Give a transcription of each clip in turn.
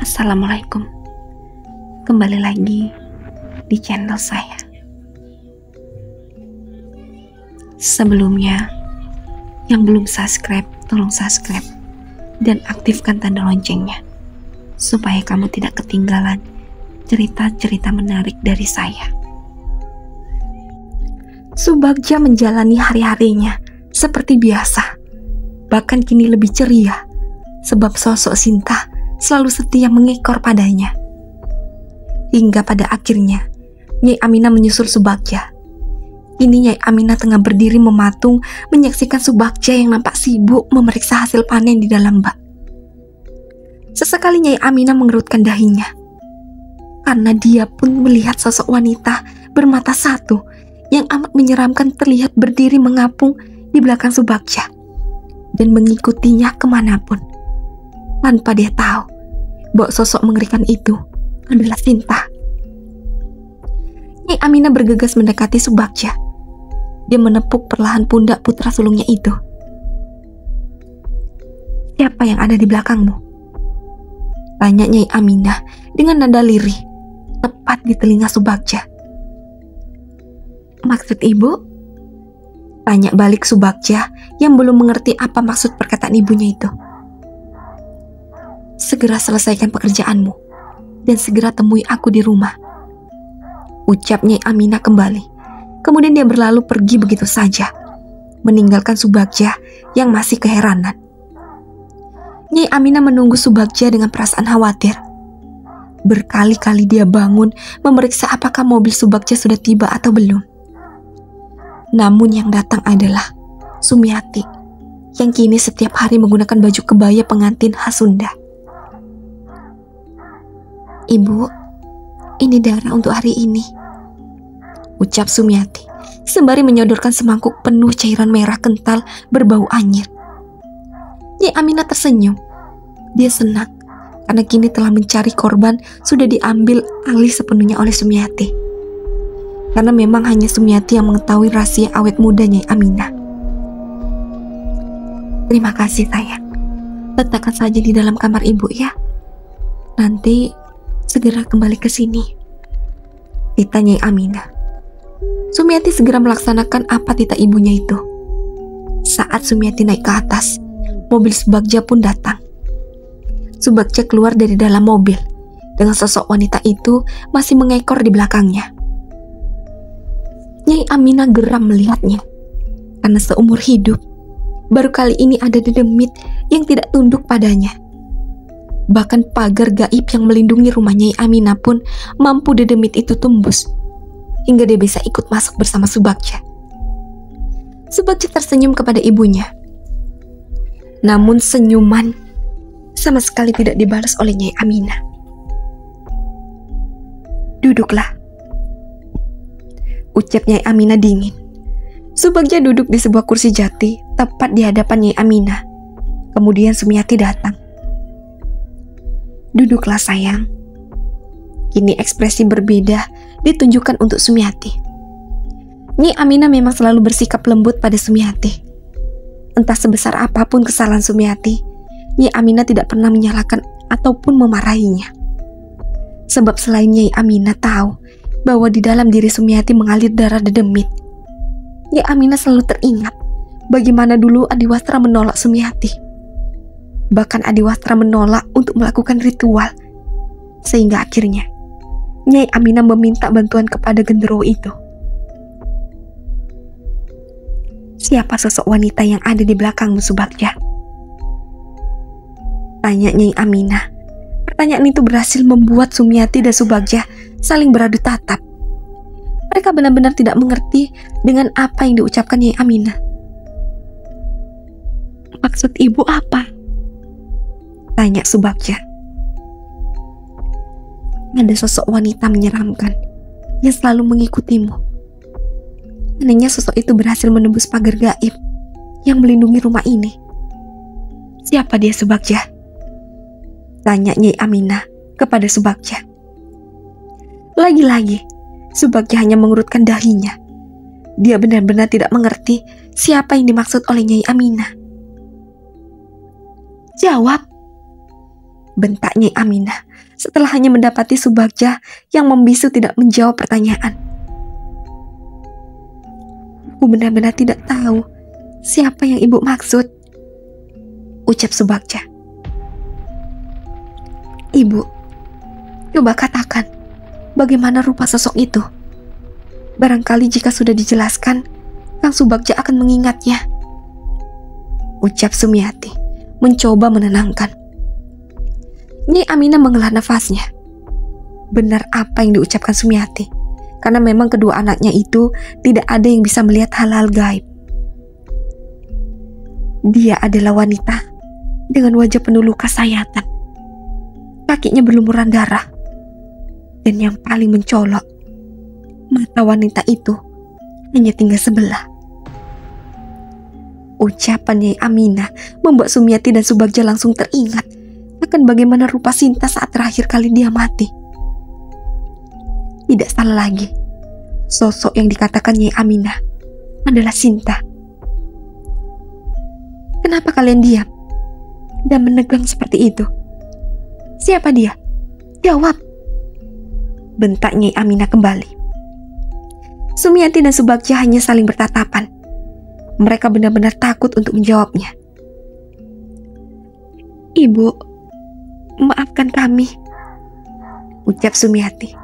Assalamualaikum. Kembali lagi di channel saya. Sebelumnya, yang belum subscribe, tolong subscribe dan aktifkan tanda loncengnya supaya kamu tidak ketinggalan cerita-cerita menarik dari saya. Subagja menjalani hari-harinya seperti biasa, bahkan kini lebih ceria sebab sosok Sinta selalu setia mengekor padanya. Hingga pada akhirnya Nyai Aminah menyusul Subagja. Kini Nyai Aminah tengah berdiri mematung menyaksikan Subagja yang nampak sibuk memeriksa hasil panen di dalam bak. Sesekali Nyai Aminah mengerutkan dahinya karena dia pun melihat sosok wanita bermata satu yang amat menyeramkan terlihat berdiri mengapung di belakang Subagja dan mengikutinya kemanapun, tanpa dia tahu bahwa sosok mengerikan itu adalah Sinta. Nyai Aminah bergegas mendekati Subagja. Dia menepuk perlahan pundak putra sulungnya itu. "Siapa yang ada di belakangmu?" tanya Nyai Aminah dengan nada lirih, tepat di telinga Subagja. "Maksud ibu?" tanya balik Subagja yang belum mengerti apa maksud perkataan ibunya itu. "Segera selesaikan pekerjaanmu dan segera temui aku di rumah," ucap Nyai Aminah kembali. Kemudian dia berlalu pergi begitu saja, meninggalkan Subagja yang masih keheranan. Nyai Aminah menunggu Subagja dengan perasaan khawatir. Berkali-kali dia bangun memeriksa apakah mobil Subagja sudah tiba atau belum. Namun yang datang adalah Sumiati yang kini setiap hari menggunakan baju kebaya pengantin khas Sunda. "Ibu, ini darah untuk hari ini," ucap Sumiati sembari menyodorkan semangkuk penuh cairan merah kental berbau anyir. Nyai Aminah tersenyum. Dia senang karena kini telah mencari korban sudah diambil alih sepenuhnya oleh Sumiati. Karena memang hanya Sumiati yang mengetahui rahasia awet muda Nyai Aminah. "Terima kasih sayang. Letakkan saja di dalam kamar ibu ya. Nanti segera kembali ke sini," titah Nyai Aminah. Sumiati segera melaksanakan apa titah ibunya itu. Saat Sumiati naik ke atas, mobil Subagja pun datang. Subagja keluar dari dalam mobil dengan sosok wanita itu masih mengekor di belakangnya. Nyai Aminah geram melihatnya karena seumur hidup baru kali ini ada dedemit yang tidak tunduk padanya. Bahkan pagar gaib yang melindungi rumah Nyai Aminah pun mampu dedemit itu tembus, hingga dia bisa ikut masuk bersama Subagja. Subagja tersenyum kepada ibunya. Namun senyuman sama sekali tidak dibalas oleh Nyai Aminah. "Duduklah," ucap Nyai Aminah dingin. Subagja duduk di sebuah kursi jati tepat di hadapan Nyai Aminah. Kemudian Sumiati datang. "Duduklah sayang." Kini ekspresi berbeda ditunjukkan untuk Sumiati. Nyai Aminah memang selalu bersikap lembut pada Sumiati. Entah sebesar apapun kesalahan Sumiati, Nyai Aminah tidak pernah menyalahkan ataupun memarahinya. Sebab selain Nyai Aminah tahu bahwa di dalam diri Sumiati mengalir darah dedemit, Nyai Aminah selalu teringat bagaimana dulu Adiwastra menolak Sumiati. Bahkan Adiwastra menolak untuk melakukan ritual, sehingga akhirnya Nyai Aminah meminta bantuan kepada genderuwo itu. "Siapa sosok wanita yang ada di belakangmu, Subagja?" tanya Nyai Aminah. Pertanyaan itu berhasil membuat Sumiati dan Subagja saling beradu tatap. Mereka benar-benar tidak mengerti dengan apa yang diucapkan Nyai Aminah. "Maksud ibu apa?" tanya Subagja. "Ada sosok wanita menyeramkan yang selalu mengikutimu. Anehnya sosok itu berhasil menembus pagar gaib yang melindungi rumah ini. Siapa dia, Subagja?" tanya Nyai Aminah kepada Subagja. Lagi-lagi Subagja hanya mengerutkan dahinya. Dia benar-benar tidak mengerti siapa yang dimaksud oleh Nyai Aminah. "Jawab," bentak Nyai Aminah setelah hanya mendapati Subagja yang membisu tidak menjawab pertanyaan. Aku benar-benar tidak tahu siapa yang ibu maksud, ucap Subagja. Ibu, coba katakan bagaimana rupa sosok itu. Barangkali jika sudah dijelaskan, Kang Subagja akan mengingatnya, ucap Sumiati mencoba menenangkan. Nyai Aminah menghela nafasnya. Benar apa yang diucapkan Sumiati, karena memang kedua anaknya itu tidak ada yang bisa melihat hal-hal gaib. Dia adalah wanita dengan wajah penuh luka sayatan. Kakinya berlumuran darah. Dan yang paling mencolok, mata wanita itu hanya tinggal sebelah. Ucapan Nyai Aminah membuat Sumiati dan Subagja langsung teringat akan bagaimana rupa Sinta saat terakhir kali dia mati. Tidak salah lagi, sosok yang dikatakan Nyai Aminah adalah Sinta. Kenapa kalian diam dan menegang seperti itu? Siapa dia? Jawab, bentak Nyai Aminah kembali. Sumiati dan Subagja hanya saling bertatapan. Mereka benar-benar takut untuk menjawabnya. Ibu, maafkan kami, ucap Sumiati.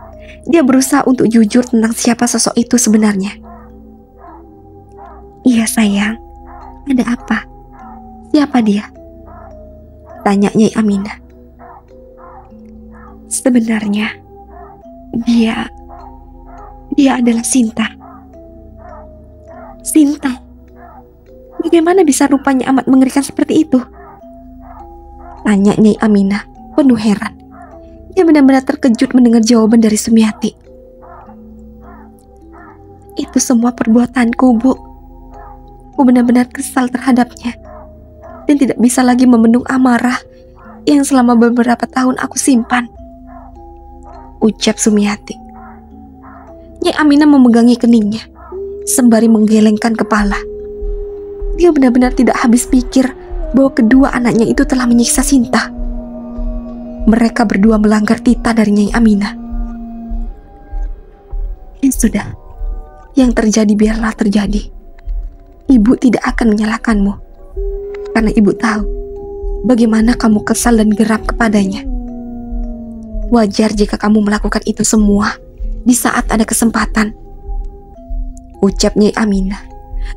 Dia berusaha untuk jujur tentang siapa sosok itu sebenarnya. Iya sayang, ada apa? Siapa dia? Tanya Nyai Aminah. Sebenarnya dia adalah Sinta. Sinta? Bagaimana bisa rupanya amat mengerikan seperti itu? Tanya Nyai Aminah penuh heran. Dia benar-benar terkejut mendengar jawaban dari Sumiati. Itu semua perbuatanku, Bu. Aku benar-benar kesal terhadapnya dan tidak bisa lagi membendung amarah yang selama beberapa tahun aku simpan, ucap Sumiati. Nyai Aminah memegangi keningnya sembari menggelengkan kepala. Dia benar-benar tidak habis pikir bahwa kedua anaknya itu telah menyiksa Sinta. Mereka berdua melanggar titah dari Nyai Aminah. Ya sudah, yang terjadi biarlah terjadi. Ibu tidak akan menyalahkanmu, karena ibu tahu bagaimana kamu kesal dan geram kepadanya. Wajar jika kamu melakukan itu semua di saat ada kesempatan, ucap Nyai Aminah.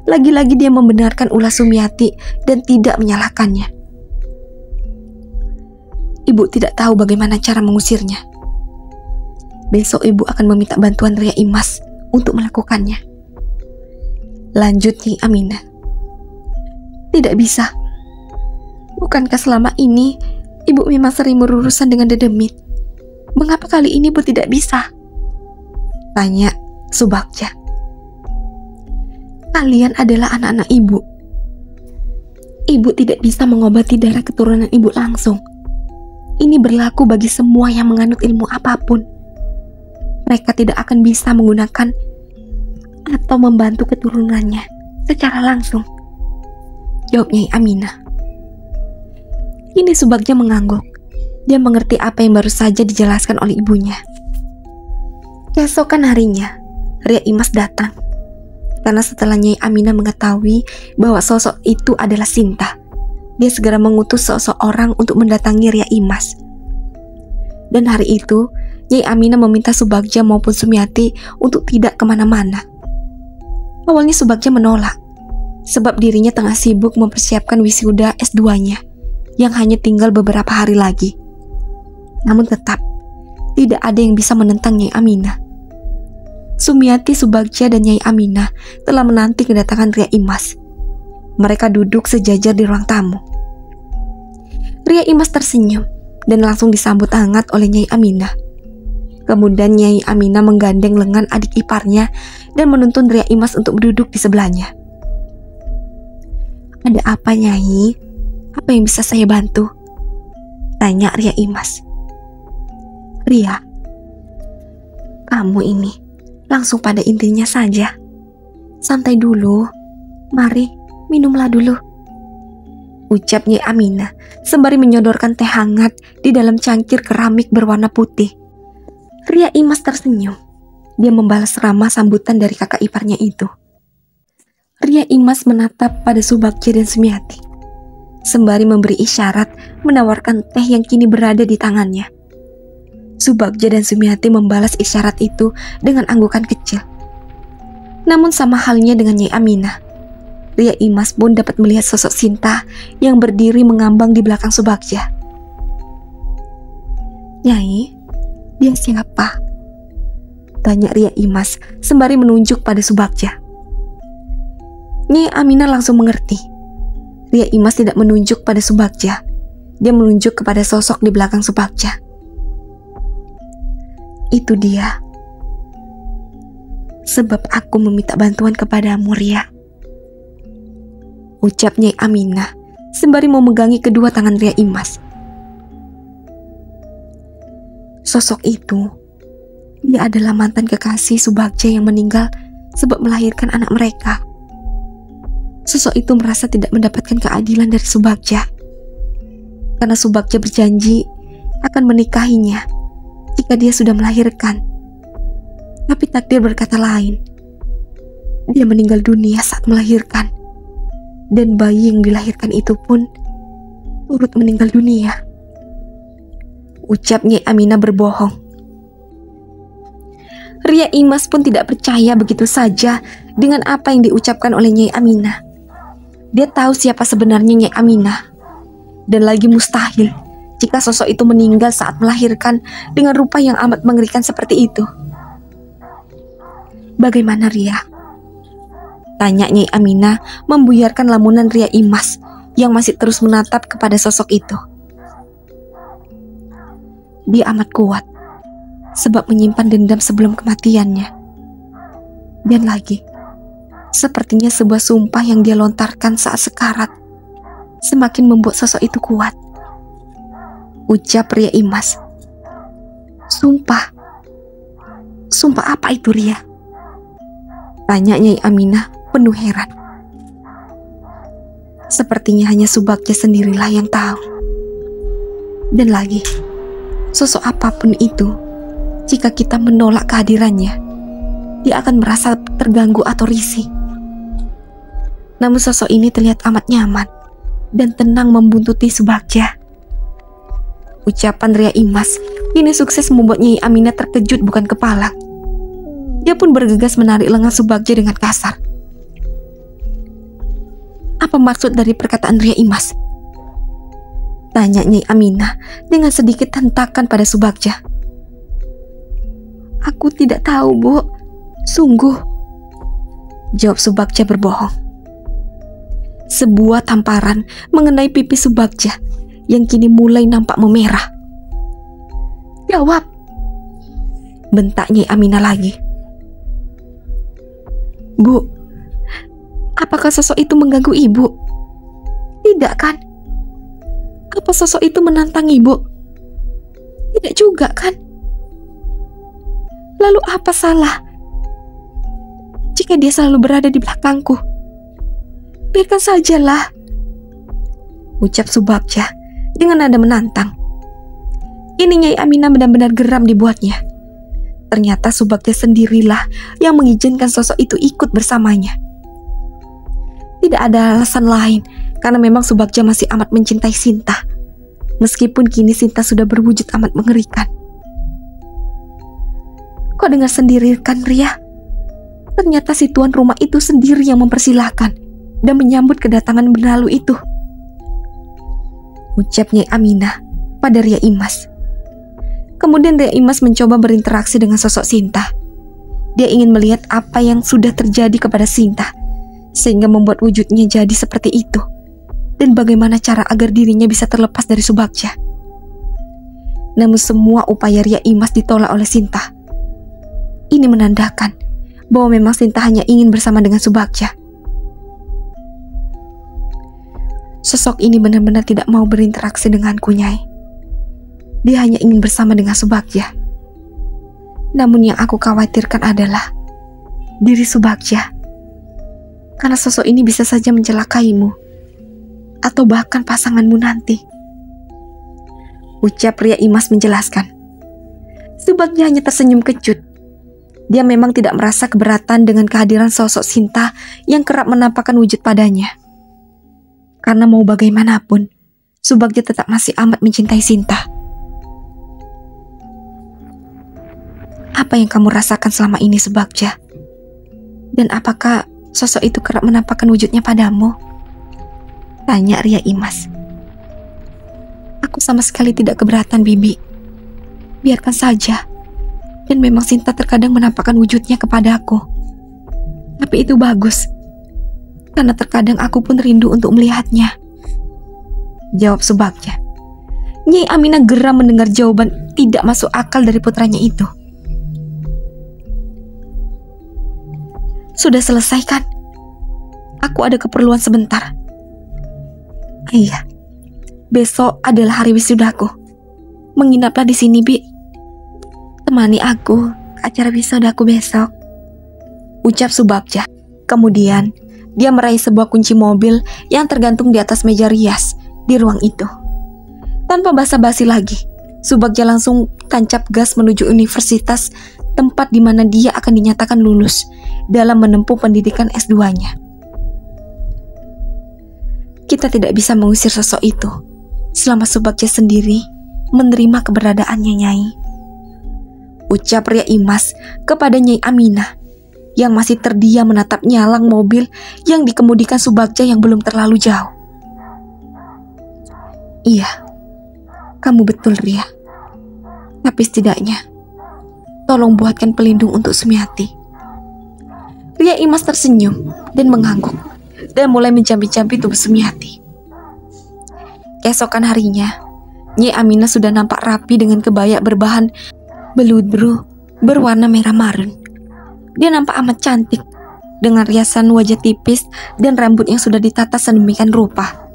Lagi-lagi dia membenarkan ulah Sumiati dan tidak menyalahkannya. Ibu tidak tahu bagaimana cara mengusirnya. Besok ibu akan meminta bantuan Ria Imas untuk melakukannya, lanjut Nyai Aminah. Tidak bisa. Bukankah selama ini ibu memang sering berurusan dengan Dedemit? Mengapa kali ini ibu tidak bisa? Tanya Subagja. Kalian adalah anak-anak ibu. Ibu tidak bisa mengobati darah keturunan ibu langsung. Ini berlaku bagi semua yang menganut ilmu apapun. Mereka tidak akan bisa menggunakan atau membantu keturunannya secara langsung, jawab Nyai Aminah. Kini Subagja mengangguk. Dia mengerti apa yang baru saja dijelaskan oleh ibunya. Keesokan harinya, Ria Imas datang. Karena setelah Nyai Aminah mengetahui bahwa sosok itu adalah Sinta, dia segera mengutus seseorang untuk mendatangi Ria Imas. Dan hari itu, Nyai Aminah meminta Subagja maupun Sumiati untuk tidak kemana-mana. Awalnya Subagja menolak, sebab dirinya tengah sibuk mempersiapkan wisuda S2-nya yang hanya tinggal beberapa hari lagi. Namun tetap, tidak ada yang bisa menentang Nyai Aminah. Sumiati, Subagja, dan Nyai Aminah telah menanti kedatangan Ria Imas. Mereka duduk sejajar di ruang tamu. Ria Imas tersenyum dan langsung disambut hangat oleh Nyai Aminah. Kemudian Nyai Aminah menggandeng lengan adik iparnya dan menuntun Ria Imas untuk duduk di sebelahnya. Ada apa, Nyai? Apa yang bisa saya bantu? Tanya Ria Imas. Ria, kamu ini langsung pada intinya saja. Santai dulu. Mari, minumlah dulu. ucap Nyai Aminah sembari menyodorkan teh hangat di dalam cangkir keramik berwarna putih. Ria Imas tersenyum. Dia membalas ramah sambutan dari kakak iparnya itu. Ria Imas menatap pada Subagja dan Sumiati, sembari memberi isyarat menawarkan teh yang kini berada di tangannya. Subagja dan Sumiati membalas isyarat itu dengan anggukan kecil. Namun sama halnya dengan Nyai Aminah, Ria Imas pun dapat melihat sosok Sinta yang berdiri mengambang di belakang Subagja. "Nyai, dia siapa?" tanya Ria Imas sembari menunjuk pada Subagja. Nyai Aminah langsung mengerti. Ria Imas tidak menunjuk pada Subagja. Dia menunjuk kepada sosok di belakang Subagja. "Itu dia. Sebab aku meminta bantuan kepadamu, Ria," ucap Nyai Aminah sembari memegangi kedua tangan Ria Imas. Sosok itu, dia adalah mantan kekasih Subagja yang meninggal sebab melahirkan anak mereka. Sosok itu merasa tidak mendapatkan keadilan dari Subagja, karena Subagja berjanji akan menikahinya jika dia sudah melahirkan. Tapi takdir berkata lain. Dia meninggal dunia saat melahirkan, dan bayi yang dilahirkan itu pun turut meninggal dunia, ucap Nyai Aminah berbohong. Ria Imas pun tidak percaya begitu saja dengan apa yang diucapkan oleh Nyai Aminah. Dia tahu siapa sebenarnya Nyai Aminah, dan lagi mustahil jika sosok itu meninggal saat melahirkan dengan rupa yang amat mengerikan seperti itu. "Bagaimana, Ria?" tanya Nyai Aminah membuyarkan lamunan Ria Imas yang masih terus menatap kepada sosok itu. "Dia amat kuat sebab menyimpan dendam sebelum kematiannya. Dan lagi, sepertinya sebuah sumpah yang dia lontarkan saat sekarat semakin membuat sosok itu kuat," ucap Ria Imas. "Sumpah? Sumpah apa itu, Ria?" tanya Nyai Aminah penuh heran. Sepertinya hanya Subagja sendirilah yang tahu. Dan lagi, sosok apapun itu, jika kita menolak kehadirannya, dia akan merasa terganggu atau risih. Namun sosok ini terlihat amat nyaman dan tenang membuntuti Subagja. Ucapan Ria Imas ini sukses membuat Nyai Aminah terkejut bukan kepala. Dia pun bergegas menarik lengan Subagja dengan kasar. "Apa maksud dari perkataan Ria Imas?" tanya Nyai Aminah dengan sedikit hentakan pada Subagja. "Aku tidak tahu, Bu. Sungguh," jawab Subagja berbohong. Sebuah tamparan mengenai pipi Subagja yang kini mulai nampak memerah. "Jawab," bentak Nyai Aminah lagi. "Bu, apakah sosok itu mengganggu Ibu? Tidak kan? Apa sosok itu menantang Ibu? Tidak juga kan? Lalu apa salah jika dia selalu berada di belakangku? Biarkan sajalah," ucap Subagja dengan nada menantang. Ini Nyai Aminah benar-benar geram dibuatnya. Ternyata Subagja sendirilah yang mengizinkan sosok itu ikut bersamanya. Tidak ada alasan lain, karena memang Subagja masih amat mencintai Sinta, meskipun kini Sinta sudah berwujud amat mengerikan. "Kau dengar sendiri kan, Ria? Ternyata si tuan rumah itu sendiri yang mempersilahkan dan menyambut kedatangan benalu itu," ucap Nyai Aminah pada Ria Imas. Kemudian Ria Imas mencoba berinteraksi dengan sosok Sinta. Dia ingin melihat apa yang sudah terjadi kepada Sinta, sehingga membuat wujudnya jadi seperti itu, dan bagaimana cara agar dirinya bisa terlepas dari Subagja. Namun semua upaya Ria Imas ditolak oleh Sinta. Ini menandakan bahwa memang Sinta hanya ingin bersama dengan Subagja. Sosok ini benar-benar tidak mau berinteraksi denganku, Nyai. Dia hanya ingin bersama dengan Subagja. Namun yang aku khawatirkan adalah diri Subagja, karena sosok ini bisa saja mencelakaimu. atau bahkan pasanganmu nanti. Ucap pria Imas menjelaskan. Subagja hanya tersenyum kecut. Dia memang tidak merasa keberatan dengan kehadiran sosok Sinta yang kerap menampakkan wujud padanya. Karena mau bagaimanapun, Subagja tetap masih amat mencintai Sinta. Apa yang kamu rasakan selama ini, Subagja? Dan apakah sosok itu kerap menampakkan wujudnya padamu? Tanya Ria Imas. Aku sama sekali tidak keberatan, Bibi. Biarkan saja. Dan memang Sinta terkadang menampakkan wujudnya kepada aku. Tapi itu bagus. Karena terkadang aku pun rindu untuk melihatnya. Jawab Subagja. Nyai Aminah geram mendengar jawaban tidak masuk akal dari putranya itu. Sudah selesai kan? Aku ada keperluan sebentar. Iya, besok adalah hari wisudaku. Menginaplah di sini, Bi. Temani aku ke acara wisudaku besok. Ucap Subagja. Kemudian, dia meraih sebuah kunci mobil yang tergantung di atas meja rias di ruang itu. Tanpa basa-basi lagi, Subagja langsung tancap gas menuju universitas tempat di mana dia akan dinyatakan lulus dalam menempuh pendidikan S2-nya. Kita tidak bisa mengusir sosok itu selama Subagja sendiri menerima keberadaannya, Nyai. Ucap Ria Imas kepada Nyai Aminah yang masih terdiam menatap nyalang mobil yang dikemudikan Subagja yang belum terlalu jauh. Iya, kamu betul, Ria. Tapi setidaknya tolong buatkan pelindung untuk Sumiati. Ria Imas tersenyum dan mengangguk dan mulai mencampi-campi tubuh Sumiati. Keesokan harinya, Nyai Aminah sudah nampak rapi dengan kebaya berbahan beludru berwarna merah marun. Dia nampak amat cantik dengan riasan wajah tipis dan rambut yang sudah ditata sedemikian rupa.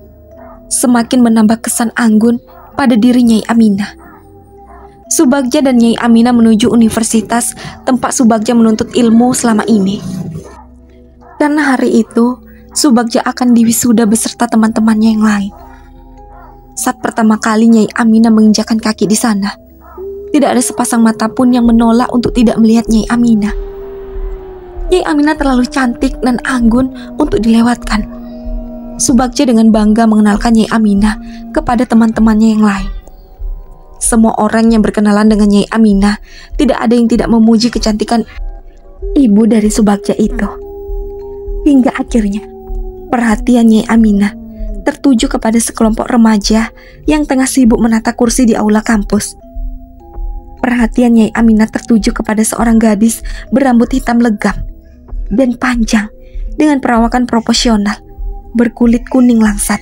Semakin menambah kesan anggun pada diri Nyai Aminah. Subagja dan Nyai Aminah menuju universitas tempat Subagja menuntut ilmu selama ini. Karena hari itu, Subagja akan diwisuda beserta teman-temannya yang lain. Saat pertama kali Nyai Aminah menginjakkan kaki di sana, tidak ada sepasang mata pun yang menolak untuk tidak melihat Nyai Aminah. Nyai Aminah terlalu cantik dan anggun untuk dilewatkan. Subagja dengan bangga mengenalkan Nyai Aminah kepada teman-temannya yang lain. Semua orang yang berkenalan dengan Nyai Aminah tidak ada yang tidak memuji kecantikan ibu dari Subagja itu. Hingga akhirnya perhatian Nyai Aminah tertuju kepada sekelompok remaja yang tengah sibuk menata kursi di aula kampus. Perhatian Nyai Aminah tertuju kepada seorang gadis berambut hitam legam dan panjang dengan perawakan proporsional, berkulit kuning langsat.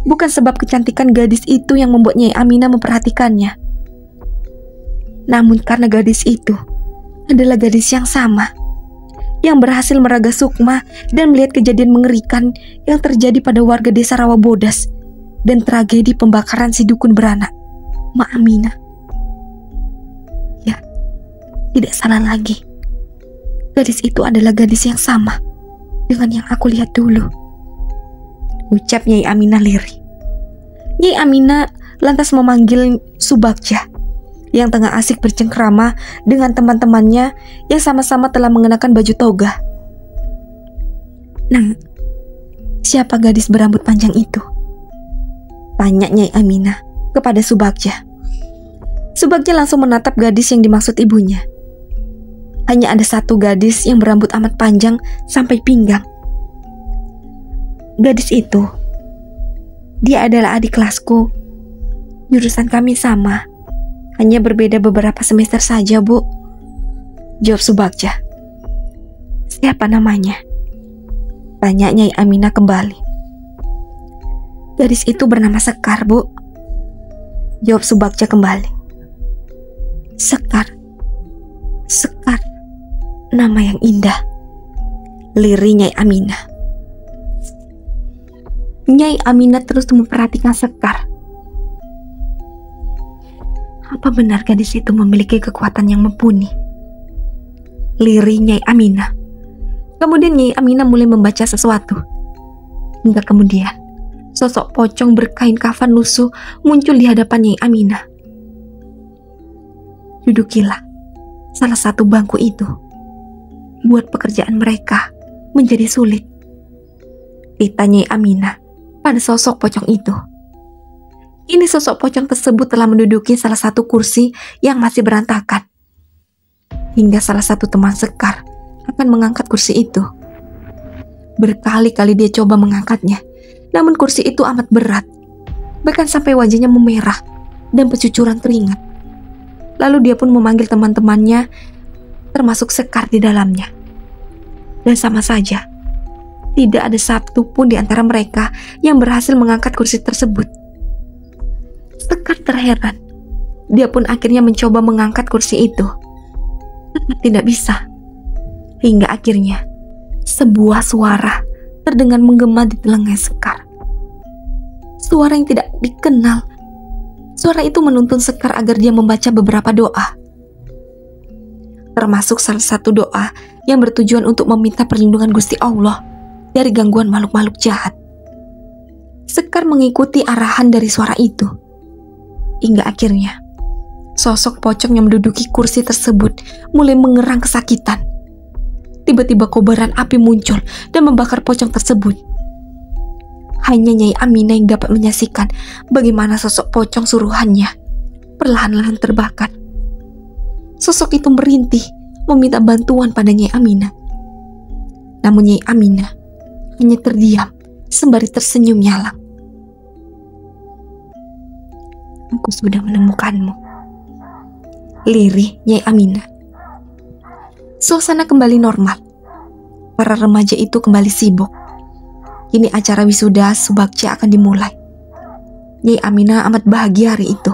Bukan sebab kecantikan gadis itu yang membuat Nyai Aminah memperhatikannya, namun karena gadis itu adalah gadis yang sama, yang berhasil meraga sukma dan melihat kejadian mengerikan yang terjadi pada warga desa Rawabodas dan tragedi pembakaran si dukun beranak, Mak Aminah. Ya, tidak salah lagi. Gadis itu adalah gadis yang sama dengan yang aku lihat dulu. Ucap Nyai Aminah lirih. Nyai Aminah lantas memanggil Subagja yang tengah asik bercengkrama dengan teman-temannya yang sama-sama telah mengenakan baju toga. Nah, siapa gadis berambut panjang itu? Tanya Nyai Aminah kepada Subagja. Subagja langsung menatap gadis yang dimaksud ibunya. Hanya ada satu gadis yang berambut amat panjang sampai pinggang. Gadis itu, dia adalah adik kelasku. Jurusan kami sama, hanya berbeda beberapa semester saja, Bu. Jawab Subagja. Siapa namanya? Tanya Nyai Aminah kembali. Gadis itu bernama Sekar, Bu. Jawab Subagja kembali. Sekar. Sekar. Nama yang indah. Lirih Nyai Aminah. Nyai Aminah terus memperhatikan Sekar. Apa benar gadis itu memiliki kekuatan yang mumpuni? Lirih Nyai Aminah. Kemudian Nyai Aminah mulai membaca sesuatu. Hingga kemudian Sosok pocong berkain kafan lusuh muncul di hadapan Nyai Aminah. Dudukilah salah satu bangku itu. Buat pekerjaan mereka menjadi sulit, ditanya Nyai Aminah pada sosok pocong itu. Kini sosok pocong tersebut telah menduduki salah satu kursi yang masih berantakan. Hingga salah satu teman Sekar akan mengangkat kursi itu. Berkali-kali dia coba mengangkatnya, namun kursi itu amat berat. Bahkan sampai wajahnya memerah dan bercucuran keringat. Lalu dia pun memanggil teman-temannya, termasuk Sekar di dalamnya. Dan sama saja, tidak ada satu pun di antara mereka yang berhasil mengangkat kursi tersebut. Sekar terheran. Dia pun akhirnya mencoba mengangkat kursi itu. Tetap tidak bisa. Hingga akhirnya sebuah suara terdengar menggema di telinga Sekar. Suara yang tidak dikenal. Suara itu menuntun Sekar agar dia membaca beberapa doa. Termasuk salah satu doa yang bertujuan untuk meminta perlindungan Gusti Allah dari gangguan makhluk-makhluk jahat. Sekar mengikuti arahan dari suara itu. Hingga akhirnya sosok pocong yang menduduki kursi tersebut mulai mengerang kesakitan. Tiba-tiba kobaran api muncul dan membakar pocong tersebut. Hanya Nyai Aminah yang dapat menyaksikan bagaimana sosok pocong suruhannya perlahan-lahan terbakar. Sosok itu merintih meminta bantuan pada Nyai Aminah. Namun Nyai Aminah hanya terdiam sembari tersenyum nyalang. Aku sudah menemukanmu, lirih Nyai Aminah. Suasana kembali normal. Para remaja itu kembali sibuk. Kini acara wisuda Subagja akan dimulai. Nyai Aminah amat bahagia hari itu.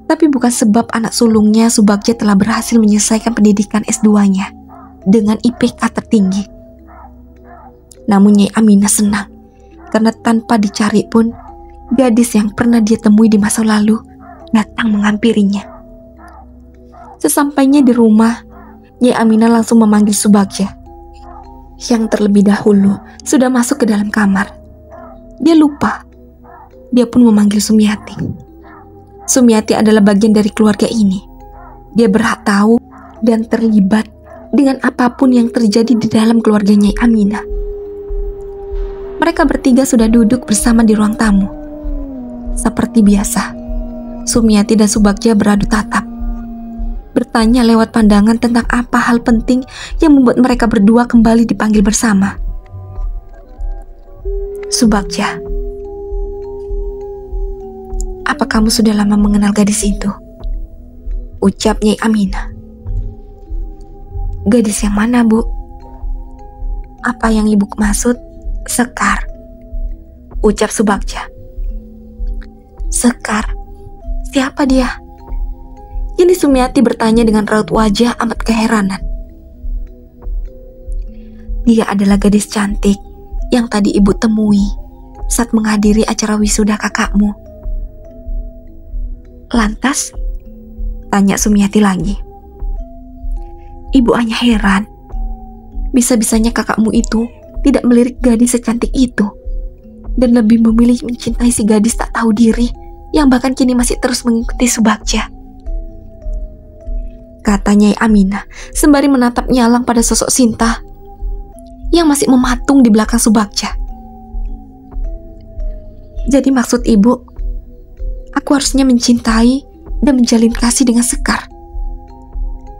Tapi bukan sebab anak sulungnya Subagja telah berhasil menyelesaikan pendidikan S2-nya dengan IPK tertinggi. Namun Nyai Aminah senang karena tanpa dicari pun gadis yang pernah dia temui di masa lalu datang menghampirinya. Sesampainya di rumah, Nyai Aminah langsung memanggil Subagja yang terlebih dahulu sudah masuk ke dalam kamar. Dia lupa. Dia pun memanggil Sumiati. Sumiati adalah bagian dari keluarga ini. Dia berhak tahu dan terlibat dengan apapun yang terjadi di dalam keluarga Nyai Aminah. Mereka bertiga sudah duduk bersama di ruang tamu. Seperti biasa, Sumiati dan Subagja beradu tatap, bertanya lewat pandangan tentang apa hal penting yang membuat mereka berdua kembali dipanggil bersama. Subagja, apa kamu sudah lama mengenal gadis itu? Ucap Nyai Aminah. Gadis yang mana, Bu? Apa yang ibu maksud? Sekar, ucap Subagja. Sekar, siapa dia? Kini Sumiati bertanya dengan raut wajah amat keheranan. Dia adalah gadis cantik yang tadi ibu temui saat menghadiri acara wisuda kakakmu. Lantas? Tanya Sumiati lagi. Ibu hanya heran. Bisa-bisanya kakakmu itu tidak melirik gadis secantik itu dan lebih memilih mencintai si gadis tak tahu diri yang bahkan kini masih terus mengikuti Subagja. Kata Nyai Aminah sembari menatap nyalang pada sosok Sinta yang masih mematung di belakang Subagja. Jadi maksud ibu, aku harusnya mencintai dan menjalin kasih dengan Sekar.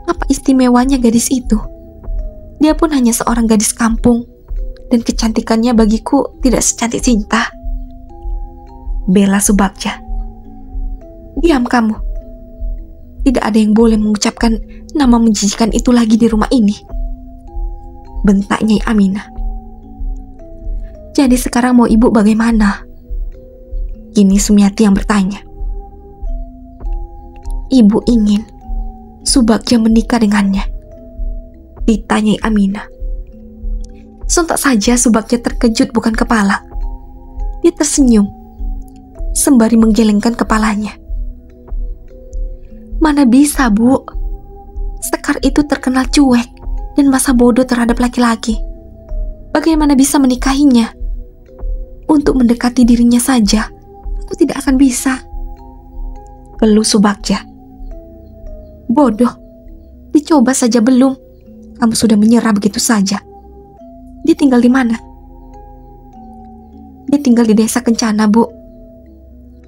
Apa istimewanya gadis itu? Dia pun hanya seorang gadis kampung dan kecantikannya bagiku tidak secantik Sinta. Bela Subagja. Diam kamu. Tidak ada yang boleh mengucapkan nama menjijikan itu lagi di rumah ini. Bentak Nyai Aminah. Jadi sekarang mau ibu bagaimana? Kini Sumiati yang bertanya. Ibu ingin Subagja menikah dengannya, ditanyai Aminah. Sontak saja Subagja terkejut bukan kepala. Dia tersenyum sembari menggelengkan kepalanya. Mana bisa, Bu? Sekar itu terkenal cuek dan masa bodoh terhadap laki-laki. Bagaimana bisa menikahinya? Untuk mendekati dirinya saja, aku tidak akan bisa. Keluh Subagja. Bodoh, dicoba saja belum. Kamu sudah menyerah begitu saja. Dia tinggal di mana? Dia tinggal di desa Kencana, Bu.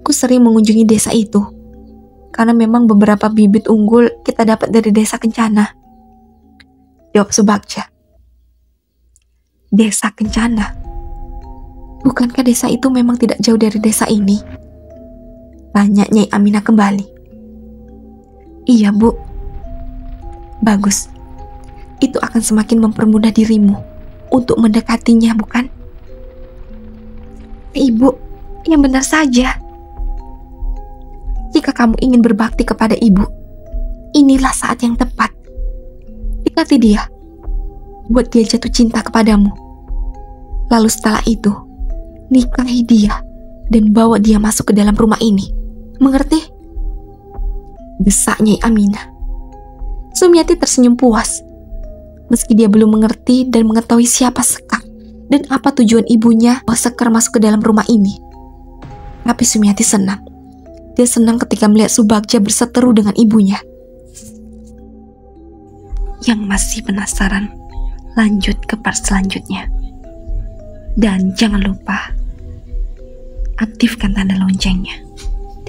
Aku sering mengunjungi desa itu, karena memang beberapa bibit unggul kita dapat dari desa Kencana. Jawab Subagja. Desa Kencana? Bukankah desa itu memang tidak jauh dari desa ini? Tanya Nyai Aminah kembali. Iya, Bu. Bagus. Itu akan semakin mempermudah dirimu untuk mendekatinya, bukan? Ibu, yang benar saja. Jika kamu ingin berbakti kepada ibu, inilah saat yang tepat. Dekati dia. Buat dia jatuh cinta kepadamu. Lalu setelah itu, nikahi dia dan bawa dia masuk ke dalam rumah ini. Mengerti? Desak Nyai Aminah. Sumiati tersenyum puas. Meski dia belum mengerti dan mengetahui siapa Sekar dan apa tujuan ibunya bahwa Sekar masuk ke dalam rumah ini. Tapi Sumiati senang. Dia senang ketika melihat Subagja berseteru dengan ibunya. Yang masih penasaran, lanjut ke part selanjutnya. Dan jangan lupa aktifkan tanda loncengnya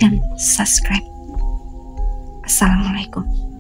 dan subscribe. Assalamualaikum.